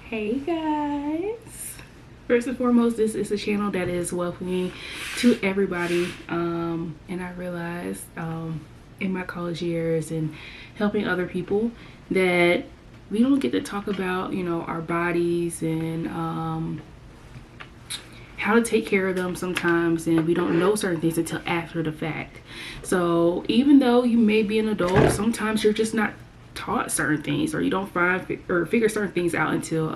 Hey guys, first and foremost, this is a channel that is welcoming to everybody, and I realized in my college years and helping other people that we don't get to talk about, you know, our bodies and how to take care of them sometimes, and we don't know certain things until after the fact. So even though you may be an adult, sometimes you're just not taught certain things, or you don't find or figure certain things out until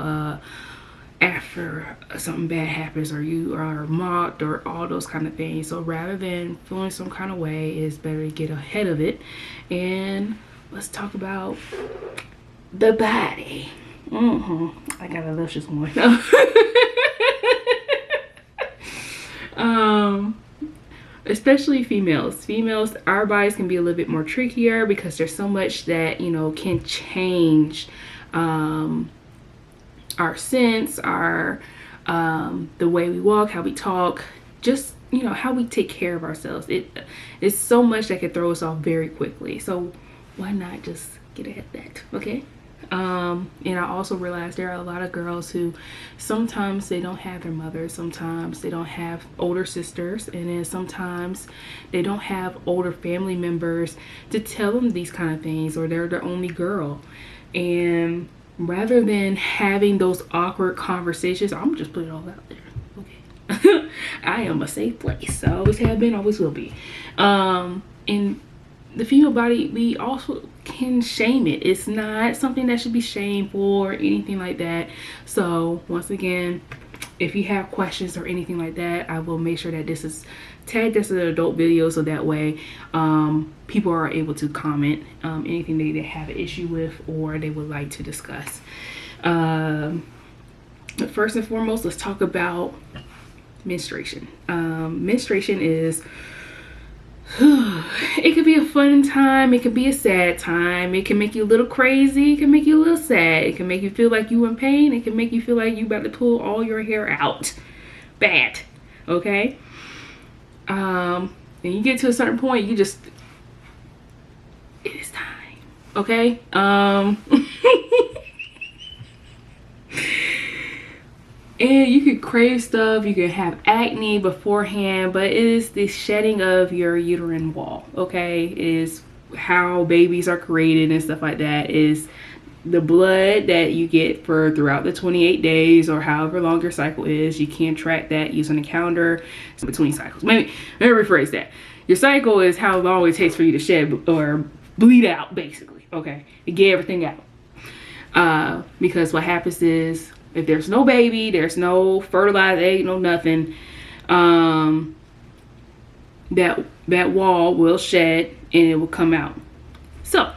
after something bad happens, or you are mocked, or all those kind of things. So rather than feeling some kind of way, it's better to get ahead of it. And let's talk about the body. I got a luscious one. Especially females, our bodies can be a little bit more trickier because there's so much that, you know, can change our sense, our the way we walk, how we talk, just, you know, how we take care of ourselves. It's so much that can throw us off very quickly. So why not just get ahead of that? Okay. And I also realized there are a lot of girls who sometimes they don't have their mothers, sometimes they don't have older sisters, and then sometimes they don't have older family members to tell them these kind of things, or they're the only girl. And rather than having those awkward conversations, I'm just put it all out there. Okay. I am a safe place. I always have been, always will be. And the female body, we also can shame it. It's not something that should be shameful or anything like that. So once again, if you have questions or anything like that, I will make sure that this is tagged as an adult video, so that way people are able to comment anything they have an issue with or they would like to discuss. But first and foremost, let's talk about menstruation. Menstruation is it could be a fun time, it could be a sad time, it can make you a little crazy, it can make you a little sad, it can make you feel like you in pain, it can make you feel like you about to pull all your hair out. Bad. Okay. And you get to a certain point, you just, it is time. Okay. And you could crave stuff, you could have acne beforehand, but it is the shedding of your uterine wall. Okay, it is how babies are created and stuff like that. Is the blood that you get for throughout the 28 days or however long your cycle is. You can track that using a calendar between cycles. Maybe rephrase that. Your cycle is how long it takes for you to shed or bleed out, basically. Okay, to get everything out. Because what happens is, if there's no baby, there's no fertilized egg, no nothing, that wall will shed and it will come out. So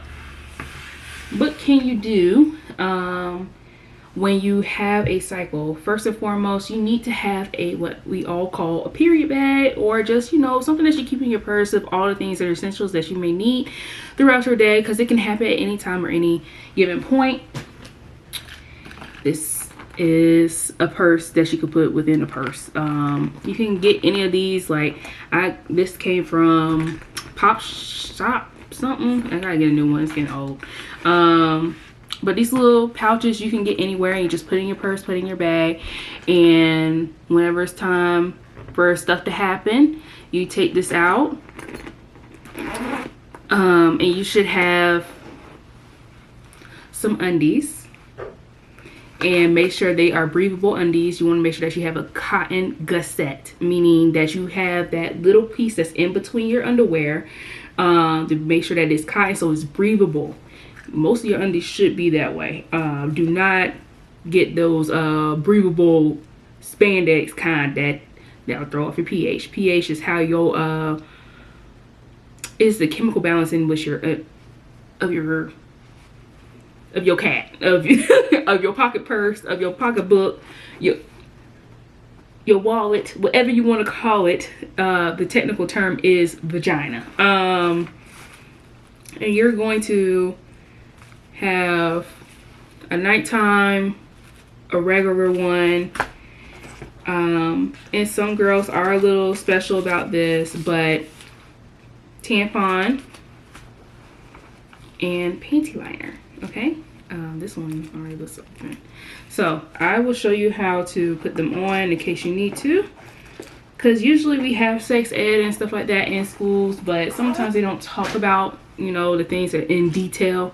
what can you do when you have a cycle? First and foremost, you need to have a what we all call a period bag, or just, you know, something that you keep in your purse of all the things that are essentials that you may need throughout your day, because it can happen at any time or any given point. This is a purse that you could put within a purse. You can get any of these, like this came from Pop Shop something. I gotta get a new one, it's getting old. But these little pouches you can get anywhere, and you just put in your purse, put in your bag, and whenever it's time for stuff to happen, you take this out. And you should have some undies. And make sure they are breathable undies. You want to make sure that you have a cotton gusset, meaning that you have that little piece that's in between your underwear, to make sure that it's cotton so it's breathable. Most of your undies should be that way. Do not get those breathable spandex kind that'll throw off your pH. pH is how your is the chemical balance in which your of your cat, of your pocket purse, of your pocketbook, your wallet, whatever you want to call it. The technical term is vagina. And you're going to have a nighttime, a regular one. And some girls are a little special about this, but tampon and panty liner. Okay, This one already looks open. So I will show you how to put them on in case you need to. Because usually we have sex ed and stuff like that in schools, but sometimes they don't talk about, you know, the things that in detail.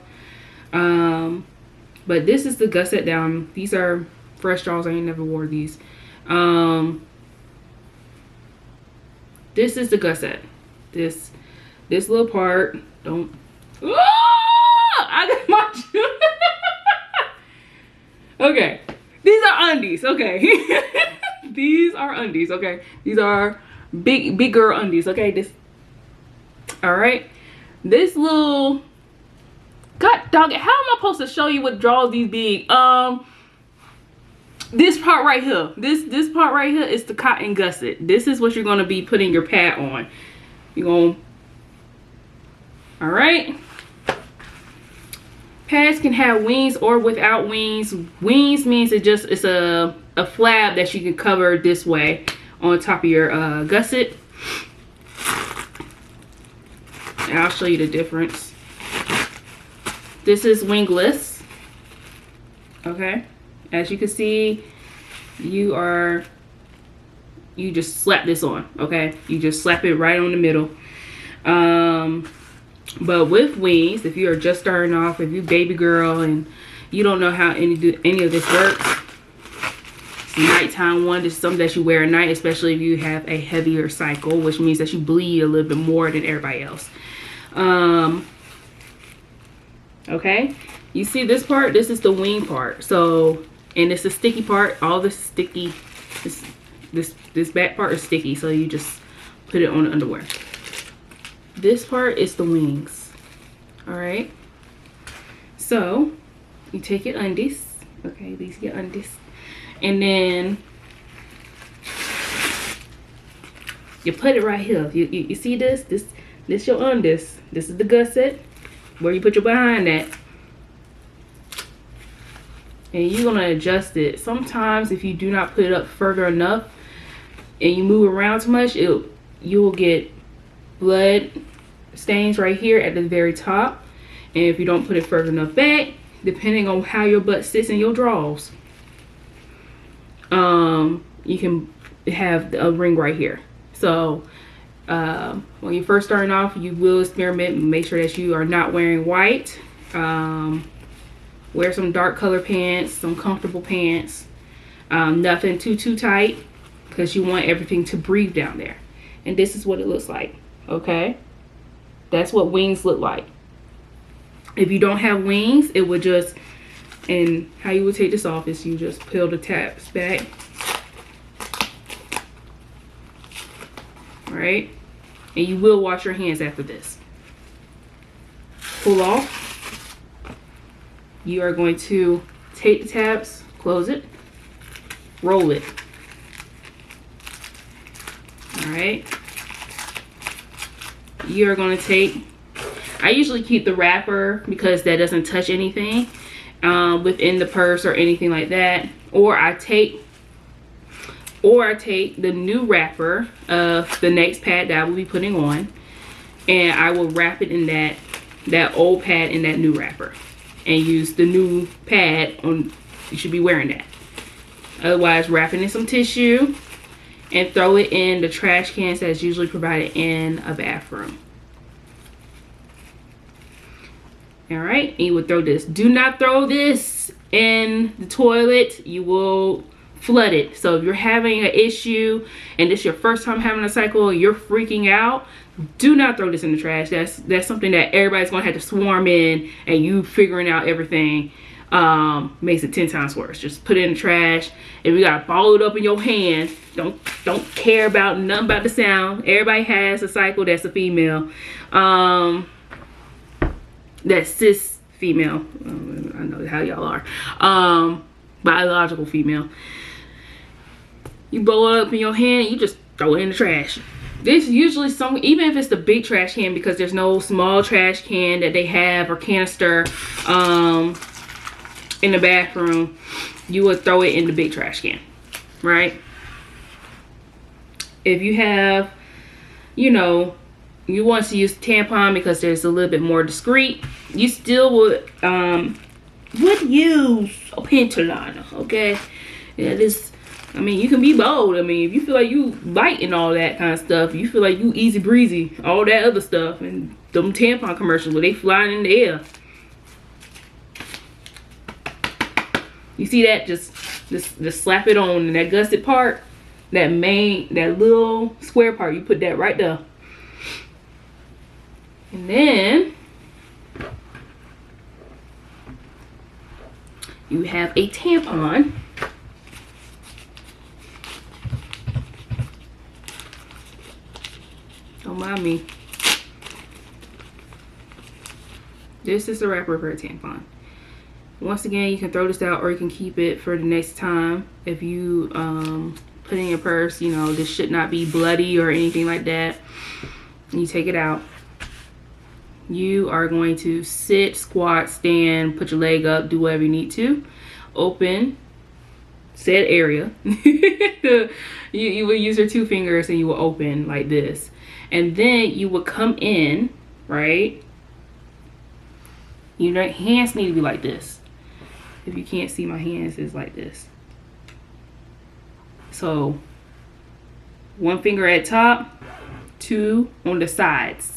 But this is the gusset down. These are fresh draws. I ain't never wore these. This is the gusset. This little part. Don't. I got my shoe. Okay, these are undies. Okay. These are undies. Okay, these are big girl undies. Okay, this. All right, this little. God dog it, how am I supposed to show you what draws these big? This part right here. This part right here is the cotton gusset. This is what you're gonna be putting your pad on. You're gonna. All right. Pads can have wings or without wings. Wings means it's a flap that you can cover this way on top of your gusset. And I'll show you the difference. This is wingless. Okay, as you can see, you just slap this on. Okay, you just slap it right on the middle. But with wings, if you are just starting off, if you baby girl and you don't know how any of this works, it's a nighttime one. This is something that you wear at night, especially if you have a heavier cycle, which means that you bleed a little bit more than everybody else. Okay, you see this part? This is the wing part. So, and it's a sticky part. All this sticky, this back part is sticky. So you just put it on the underwear. This part is the wings. All right. So you take your undies. Okay, these are your undies, and then you put it right here. You see this? This your undies. This is the gusset where you put your behind at, and you're gonna adjust it. Sometimes if you do not put it up further enough and you move around too much, you'll get blood stains right here at the very top. And if you don't put it further enough back, depending on how your butt sits in your drawers, you can have a ring right here. So when you're first starting off, you will experiment and make sure that you are not wearing white. Wear some dark color pants, some comfortable pants, nothing too tight, because you want everything to breathe down there. And this is what it looks like. Okay, that's what wings look like. If you don't have wings, it would just, and how you would take this off is you just peel the tabs back. All right, and you will wash your hands after this. Pull off. You are going to take the tabs, close it, roll it. All right. You're going to take, I usually keep the wrapper because that doesn't touch anything within the purse or anything like that. Or I take the new wrapper of the next pad that I will be putting on, and I will wrap it in that old pad in that new wrapper, and use the new pad on. You should be wearing that. Otherwise, wrap it in some tissue and throw it in the trash cans that's usually provided in a bathroom. All right, and you would throw this. Do not throw this in the toilet. You will flood it. So if you're having an issue and this is your first time having a cycle and you're freaking out, do not throw this in the trash. That's something that everybody's gonna have to swarm in, and you figuring out everything makes it 10 times worse. Just put it in the trash. If you gotta ball it up in your hand, don't care about nothing about the sound. Everybody has a cycle that's a female. That's cis female. I know how y'all are. Biological female. You blow it up in your hand, you just throw it in the trash. There's usually some, even if it's the big trash can, because there's no small trash can that they have or canister in the bathroom, you would throw it in the big trash can, right? If you have, you know, you want to use tampon because there's a little bit more discreet, you still would would use a panty liner, okay? Yeah, this, I mean, you can be bold. I mean, if you feel like you light and all that kind of stuff, you feel like you easy breezy, all that other stuff, and them tampon commercials where they flying in the air. You see that? Just slap it on, and that gusset part, that little square part, you put that right there. And then you have a tampon. Don't mind me. This is the wrapper for a tampon. Once again, you can throw this out or you can keep it for the next time. If you put it in your purse, you know, this should not be bloody or anything like that. And you take it out. You are going to sit, squat, stand, put your leg up, do whatever you need to. Open said area. You will use your 2 fingers and you will open like this. And then you will come in, right? Your hands need to be like this. If you can't see, my hands is like this. So 1 finger at top, 2 on the sides.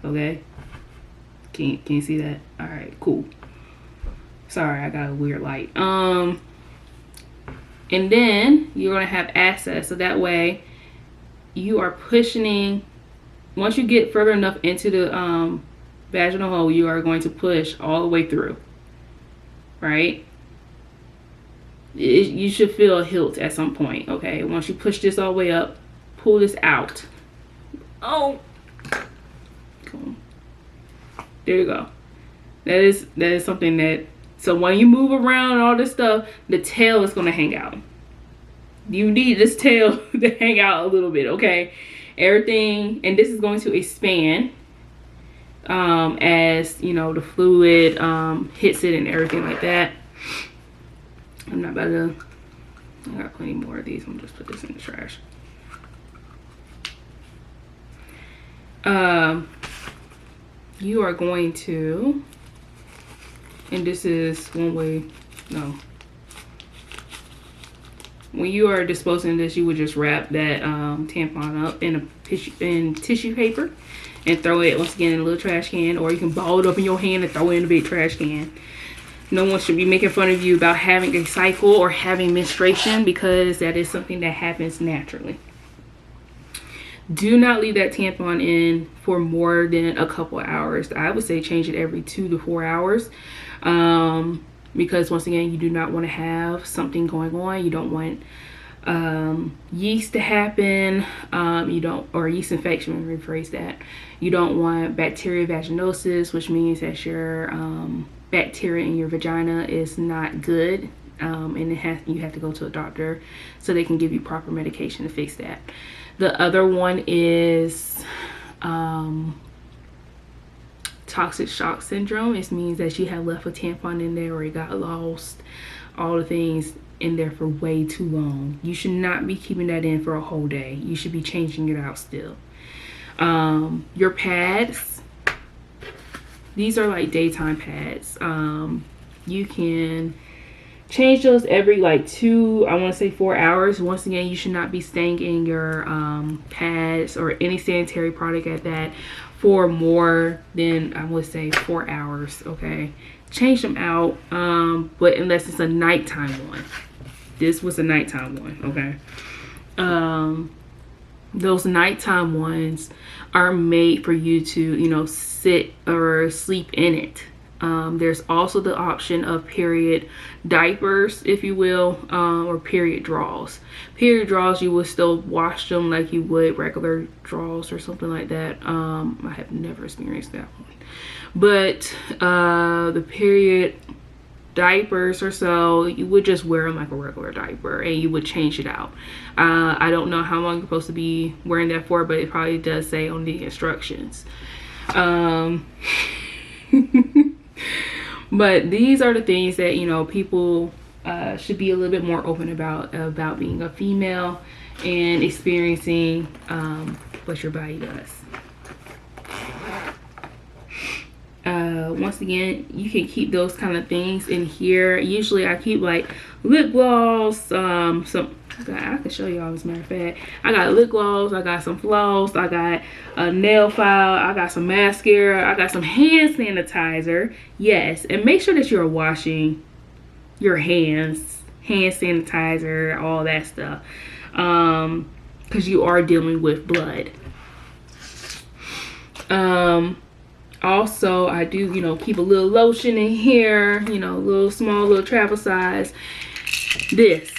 Okay, can you see that? All right, cool. Sorry, I got a weird light. And then you're gonna have access, so that way you are pushing. Once you get further enough into the vaginal hole, you are going to push all the way through, right? You should feel a hilt at some point. Okay, once you push this all the way up, pull this out. Oh, cool. There you go. That is something that, so when you move around all this stuff, the tail is going to hang out. You need this tail to hang out a little bit, okay? Everything, and this is going to expand as, you know, the fluid hits it and everything like that. I'm not about to, I got plenty more of these. I'm gonna just put this in the trash. You are going to, and this is one way, no. When you are disposing of this, you would just wrap that tampon up in tissue paper and throw it once again in a little trash can, or you can ball it up in your hand and throw it in a big trash can. No one should be making fun of you about having a cycle or having menstruation, because that is something that happens naturally. Do not leave that tampon in for more than a couple hours. I would say change it every 2 to 4 hours. Because once again, you do not want to have something going on. You don't want yeast to happen. Or yeast infection, let me rephrase that. You don't want bacterial vaginosis, which means that your bacteria in your vagina is not good. And you have to go to a doctor so they can give you proper medication to fix that. The other one is toxic shock syndrome. It means that you have left a tampon in there or it got lost, all the things in there for way too long. You should not be keeping that in for a whole day. You should be changing it out still. Your pads, these are like daytime pads. You can change those every like 2, I want to say 4 hours. Once again, you should not be staying in your pads or any sanitary product at that for more than, I would say, 4 hours. Okay, change them out, but unless it's a nighttime one. This was a nighttime one. Okay, those nighttime ones are made for you to, you know, sit or sleep in it. There's also the option of period diapers, if you will, or period draws. Period draws, you will still wash them like you would regular draws or something like that. I have never experienced that one. But the period diapers or so, you would just wear them like a regular diaper and you would change it out. I don't know how long you're supposed to be wearing that for, but it probably does say on the instructions. But these are the things that, you know, people should be a little bit more open about being a female and experiencing what your body does. once again, you can keep those kind of things in here. Usually I keep like lip gloss, some I can show y'all, as a matter of fact. I got lip gloss, I got some floss, I got a nail file, I got some mascara, I got some hand sanitizer. Yes, and make sure that you're washing your hands, hand sanitizer, all that stuff, because you are dealing with blood. Also, I do, you know, keep a little lotion in here, you know, little travel size. This,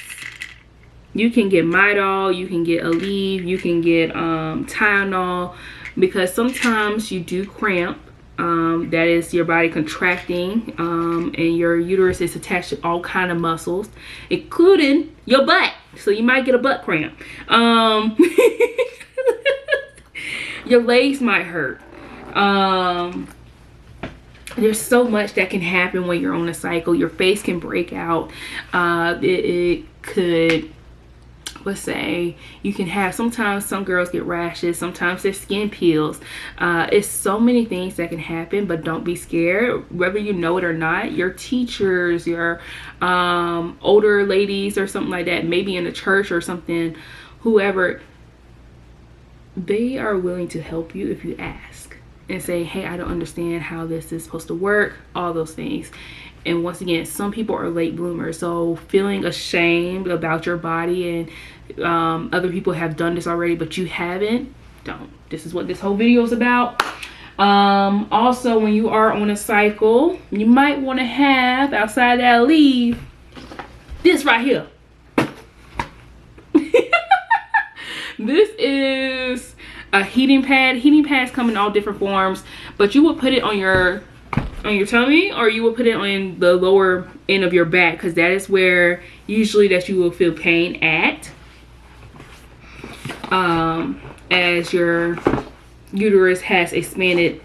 you can get Midol, you can get Aleve, you can get Tylenol, because sometimes you do cramp. That is your body contracting, and your uterus is attached to all kind of muscles, including your butt. So you might get a butt cramp. Your legs might hurt. There's so much that can happen when you're on a cycle. Your face can break out. It could, let's say, you can have, sometimes some girls get rashes, sometimes their skin peels. It's so many things that can happen, but don't be scared. Whether you know it or not, your teachers, your older ladies or something like that, maybe in a church or something, whoever, they are willing to help you if you ask and say, hey, I don't understand how this is supposed to work, all those things. And once again, some people are late bloomers, so feeling ashamed about your body and other people have done this already but you haven't, don't. This is what this whole video is about. Also, when you are on a cycle, you might want to have, outside that Aleve, this right here. This is a heating pad. Heating pads come in all different forms, but you would put it on your tummy, or you will put it on the lower end of your back, because that is where usually that you will feel pain at, as your uterus has expanded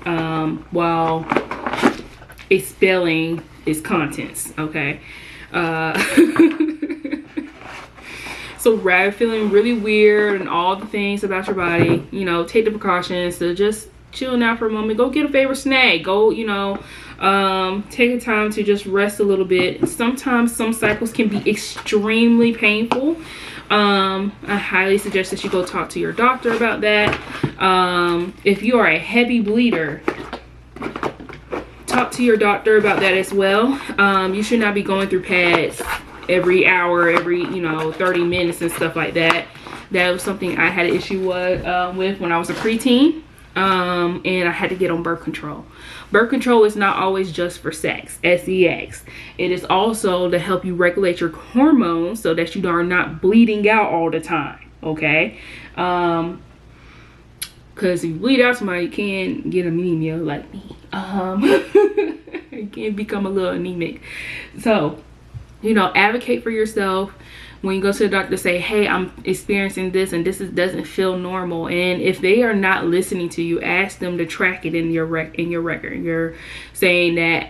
while expelling its contents. Okay. So rather feeling really weird and all the things about your body, you know, take the precautions to just chill now for a moment. Go get a favorite snack. Go, you know, take the time to just rest a little bit. Sometimes some cycles can be extremely painful. I highly suggest that you go talk to your doctor about that. If you are a heavy bleeder, talk to your doctor about that as well. You should not be going through pads every hour, every, you know, 30 minutes and stuff like that. That was something I had an issue with when I was a preteen. And I had to get on birth control. Birth control is not always just for sex, sex. It is also to help you regulate your hormones so that you are not bleeding out all the time, okay? Because if you bleed out, somebody can get anemia like me. It can become a little anemic. So, you know, advocate for yourself. When you go to the doctor, say, hey, I'm experiencing this and this doesn't feel normal. And if they are not listening to you, ask them to track it in your record. You're saying that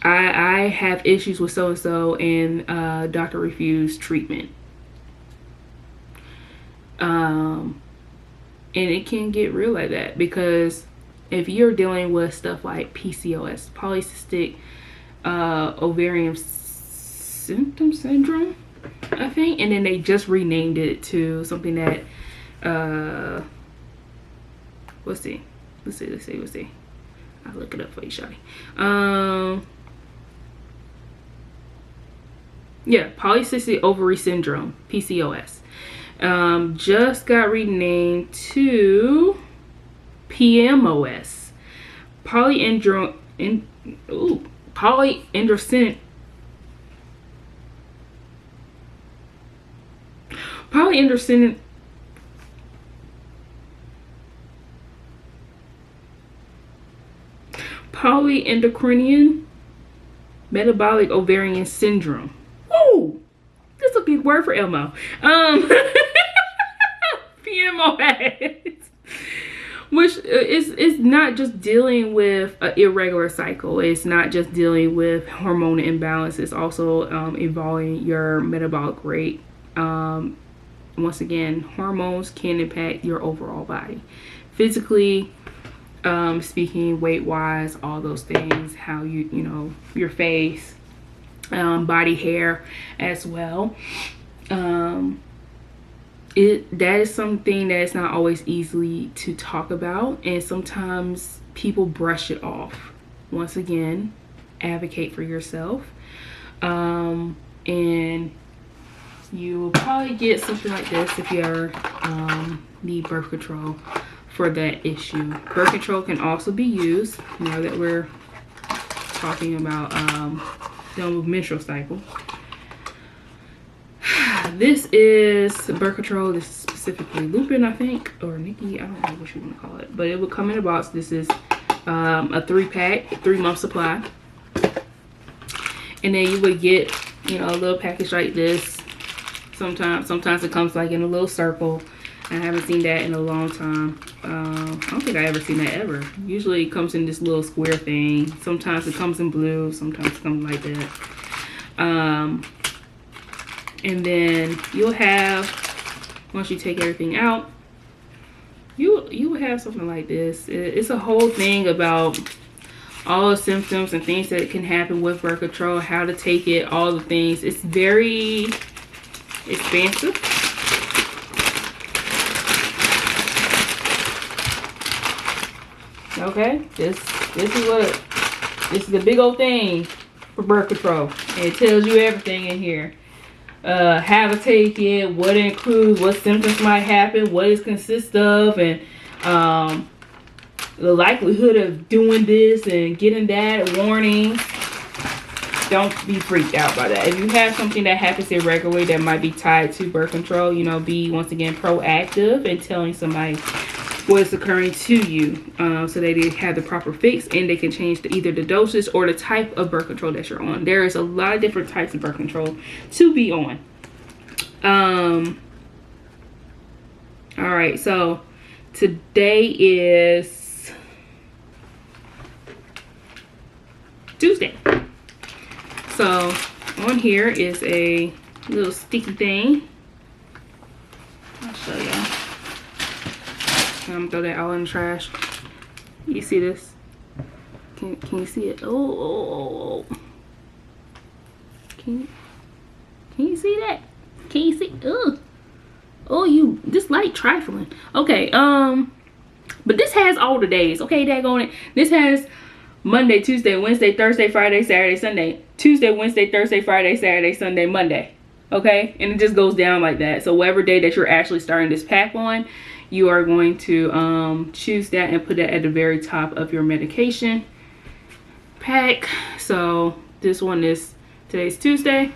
I have issues with so-and-so and doctor refused treatment. And it can get real like that, because if you're dealing with stuff like PCOS, polycystic ovarian syndrome, I think, and then they just renamed it to something that let's see, I'll look it up for you, shawty. Yeah, polycystic ovary syndrome, PCOS, just got renamed to PMOS, polyandrosin. Polyendocrinian metabolic ovarian syndrome. Ooh, that's a big word for Elmo. PMOS. Which is not just dealing with an irregular cycle. It's not just dealing with hormone imbalance. It's also involving your metabolic rate. Once again, hormones can impact your overall body. Physically, speaking weight wise, all those things, how you know, your face, body hair as well. That is something that's not always easy to talk about, and sometimes people brush it off. Once again, advocate for yourself, and you will probably get something like this if you ever need birth control for that issue. Birth control can also be used, now that we're talking about dealing with menstrual cycle. This is birth control. This is specifically Lupin, I think, or Nikki. I don't know what you want to call it, but it would come in a box. This is a 3-pack, 3-month supply, and then you would get, you know, a little package like this. Sometimes it comes like in a little circle. I haven't seen that in a long time. I don't think I ever seen that ever. Usually it comes in this little square thing. Sometimes it comes in blue. Sometimes it comes like that. And then you'll have, once you take everything out, you will have something like this. It's a whole thing about all the symptoms and things that can happen with birth control, how to take it, all the things. It's very expensive. Okay, this is the big old thing for birth control. And it tells you everything in here. How to take it, what it includes, what symptoms might happen, what it consists of, and the likelihood of doing this and getting that, warnings. Don't be freaked out by that. If you have something that happens irregularly that might be tied to birth control, you know, be, once again, proactive and telling somebody what is occurring to you, so they have the proper fix, and they can change either the doses or the type of birth control that you're on. There is a lot of different types of birth control to be on. All right, so today is Tuesday. So on here is a little sticky thing. I'll show y'all. I'm gonna throw that all in the trash. You see this? Can you see it? Oh. Can you see that? Can you see? Oh, you, this light trifling. Okay, but this has all the days. Okay, daggone it. This has Monday, Tuesday, Wednesday, Thursday, Friday, Saturday, Sunday. Tuesday, Wednesday, Thursday, Friday, Saturday, Sunday, Monday. Okay, and it just goes down like that. So whatever day that you're actually starting this pack on, you are going to choose that and put that at the very top of your medication pack. So this one is, today's Tuesday.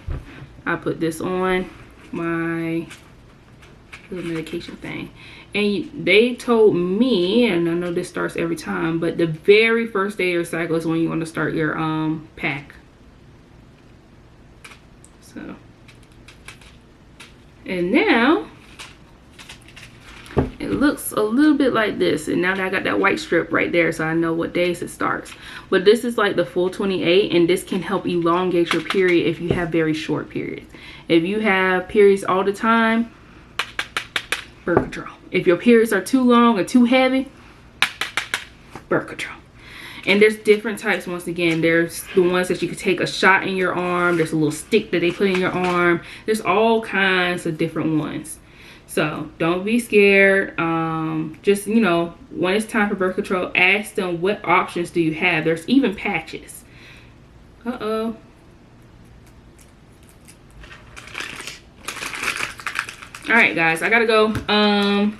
I put this on my little medication thing. And they told me, and I know this starts every time, but the very first day of your cycle is when you want to start your pack. So, and now it looks a little bit like this, and now that I got that white strip right there, so I know what days it starts. But this is like the full 28, and this can help elongate your period if you have very short periods. If you have periods all the time, birth control. If your periods are too long or too heavy, birth control. And there's different types. Once again, there's the ones that you could take a shot in your arm. There's a little stick that they put in your arm. There's all kinds of different ones. So don't be scared. Just, you know, when it's time for birth control, ask them what options do you have. There's even patches. Uh-oh. All right, guys, I gotta go.